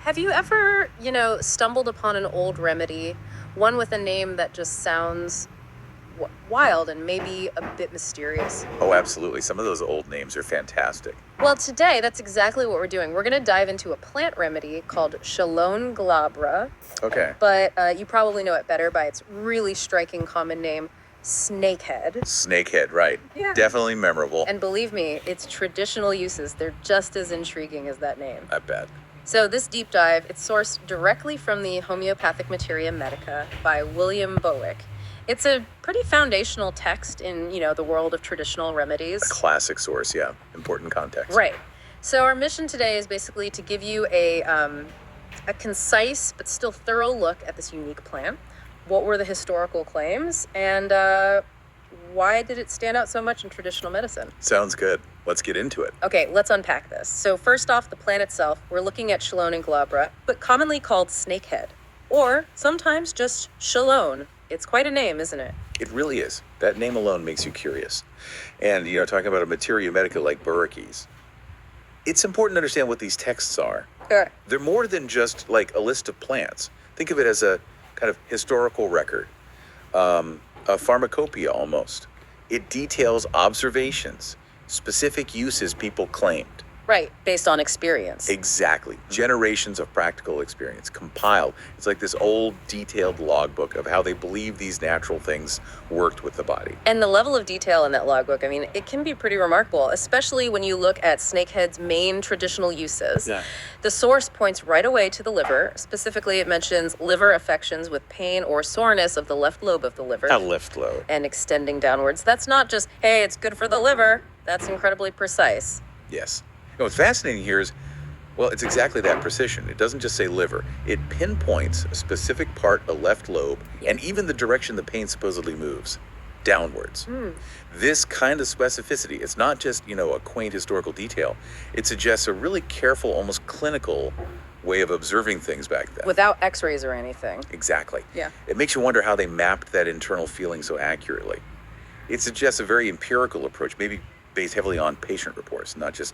Have you ever, stumbled upon an old remedy, one with a name that just sounds wild and maybe a bit mysterious? Oh, absolutely. Some of those old names are fantastic. Well, today, that's exactly what we're doing. We're going to dive into a plant remedy called Chelone glabra, Okay. but you probably know it better by its really striking common name, snakehead. Snakehead, right. Yeah. Definitely memorable. And believe me, its traditional uses, they're just as intriguing as that name. I bet. So this deep dive, it's sourced directly from the Homeopathic Materia Medica by William Boericke. It's a pretty foundational text in, the world of traditional remedies. A classic source, yeah. Important context. Right. So our mission today is basically to give you a concise but still thorough look at this unique plant. What were the historical claims, and why did it stand out so much in traditional medicine? Sounds good. Let's get into it. Okay, let's unpack this. So first off, the plant itself, we're looking at Chelone glabra, but commonly called snakehead, or sometimes just Chelone. It's quite a name, isn't it? It really is. That name alone makes you curious. And, talking about a materia medica like Boericke's, it's important to understand what these texts are. Sure. They're more than just like a list of plants. Think of it as a kind of historical record, a pharmacopoeia almost. It details observations, specific uses people claimed. Right, based on experience. Exactly. Generations of practical experience compiled. It's like this old detailed logbook of how they believe these natural things worked with the body. And the level of detail in that logbook, it can be pretty remarkable, especially when you look at snakehead's main traditional uses. Yeah. The source points right away to the liver. Specifically, it mentions liver affections with pain or soreness of the left lobe of the liver. A left lobe. And extending downwards. That's not just, hey, it's good for the liver. That's incredibly precise. Yes. What's fascinating here is, well, it's exactly that precision. It doesn't just say liver. It pinpoints a specific part, a left lobe, and even the direction the pain supposedly moves, downwards. This kind of specificity, it's not just, a quaint historical detail. It suggests a really careful, almost clinical way of observing things back then. Without x-rays or anything. Exactly. Yeah. It makes you wonder how they mapped that internal feeling so accurately. It suggests a very empirical approach, maybe based heavily on patient reports, not just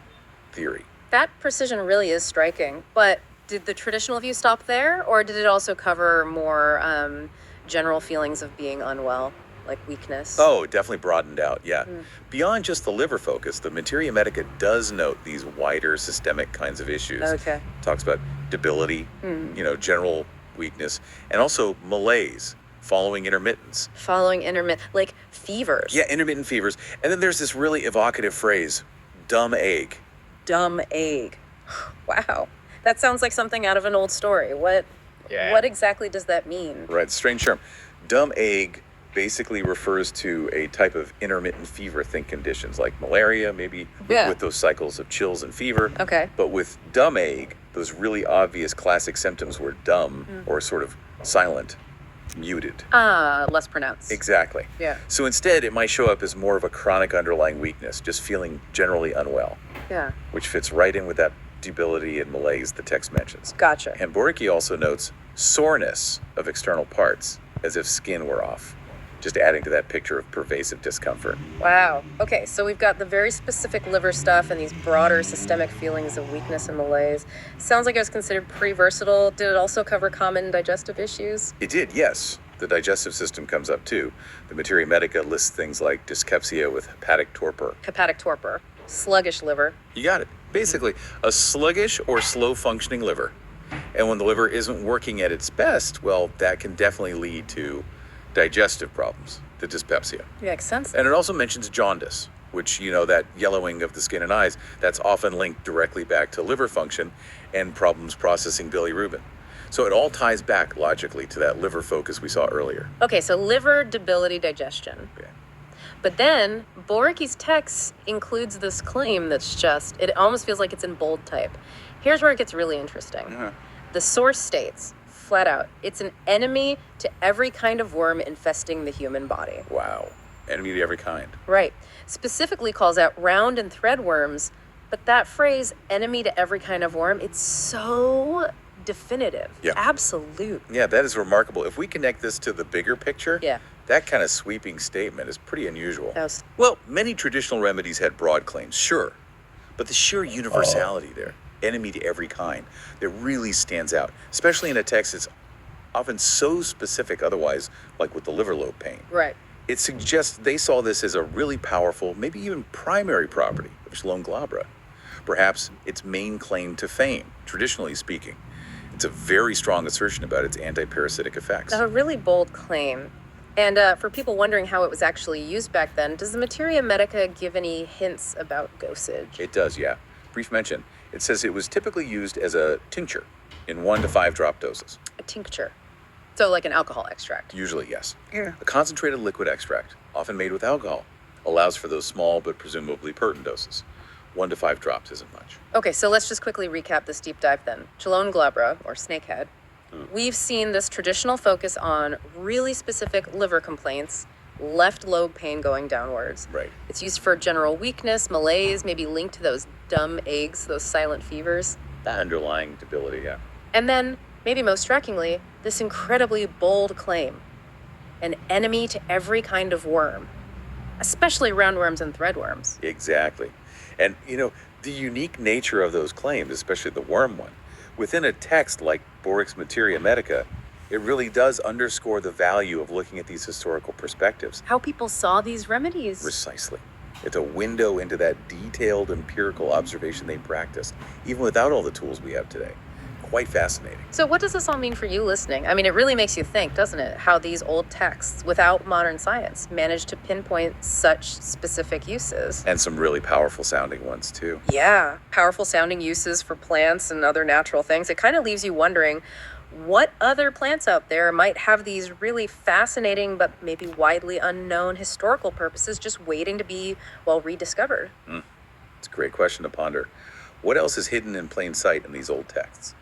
theory. That precision really is striking, but did the traditional view stop there, or did it also cover more general feelings of being unwell, like weakness? Oh, definitely broadened out, yeah. Beyond just the liver focus, the Materia Medica does note these wider systemic kinds of issues. Okay. Talks about debility, general weakness, and also malaise following intermittence. Like fevers. Yeah, intermittent fevers. And then there's this really evocative phrase, dumb ache. Dumb egg. Wow. That sounds like something out of an old story. What exactly does that mean? Right, strange term. Dumb ache basically refers to a type of intermittent fever, think conditions like malaria, maybe with those cycles of chills and fever. Okay. But with dumb ache, those really obvious classic symptoms were dumb or sort of silent, muted. Less pronounced. Exactly. Yeah. So instead, it might show up as more of a chronic underlying weakness, just feeling generally unwell. Yeah. Which fits right in with that debility and malaise the text mentions. Gotcha. And Boericke also notes soreness of external parts, as if skin were off, just adding to that picture of pervasive discomfort. Wow. Okay, so we've got the very specific liver stuff and these broader systemic feelings of weakness and malaise. Sounds like it was considered pretty versatile. Did it also cover common digestive issues? It did, yes. The digestive system comes up too. The Materia Medica lists things like dyspepsia with hepatic torpor. Hepatic torpor. Sluggish liver. You got it. Basically, a sluggish or slow-functioning liver. And when the liver isn't working at its best, well, that can definitely lead to digestive problems, the dyspepsia. Makes sense. And it also mentions jaundice, which, that yellowing of the skin and eyes, that's often linked directly back to liver function and problems processing bilirubin. So it all ties back logically to that liver focus we saw earlier. Okay, so liver, debility, digestion. Okay. But then Boericke's text includes this claim that's just, it almost feels like it's in bold type. Here's where it gets really interesting. The source states, flat out, it's an enemy to every kind of worm infesting the human body. Wow. Enemy to every kind. Right. Specifically calls out round and thread worms, but that phrase, enemy to every kind of worm, it's so definitive. Yeah. Absolute. Yeah, that is remarkable. If we connect this to the bigger picture, that kind of sweeping statement is pretty unusual. Well, many traditional remedies had broad claims, sure, but the sheer universality there, enemy to every kind, that really stands out, especially in a text that's often so specific otherwise, like with the liver lobe pain. Right. It suggests they saw this as a really powerful, maybe even primary property of Chelone glabra, perhaps its main claim to fame, traditionally speaking. It's a very strong assertion about its anti-parasitic effects. A really bold claim. And for people wondering how it was actually used back then, does the Materia Medica give any hints about dosage? It does, yeah. Brief mention. It says it was typically used as a tincture in 1 to 5 drop doses. A tincture. So like an alcohol extract. Usually, yes. Yeah. A concentrated liquid extract, often made with alcohol, allows for those small but presumably potent doses. 1 to 5 drops isn't much. Okay, so let's just quickly recap this deep dive then. Chelone glabra, or snakehead. We've seen this traditional focus on really specific liver complaints, left lobe pain going downwards. Right. It's used for general weakness, malaise, maybe linked to those dumb aches, those silent fevers. That underlying debility, yeah. And then, maybe most strikingly, this incredibly bold claim. An enemy to every kind of worm, especially roundworms and threadworms. Exactly. And, the unique nature of those claims, especially the worm one, within a text like Boericke's Materia Medica, it really does underscore the value of looking at these historical perspectives. How people saw these remedies. Precisely. It's a window into that detailed empirical observation they practiced, even without all the tools we have today. Quite fascinating. So what does this all mean for you listening? I mean, it really makes you think, doesn't it? How these old texts, without modern science, managed to pinpoint such specific uses. And some really powerful sounding ones, too. Yeah, powerful sounding uses for plants and other natural things. It kind of leaves you wondering what other plants out there might have these really fascinating but maybe widely unknown historical purposes just waiting to be, well, rediscovered. It's a great question to ponder. What else is hidden in plain sight in these old texts?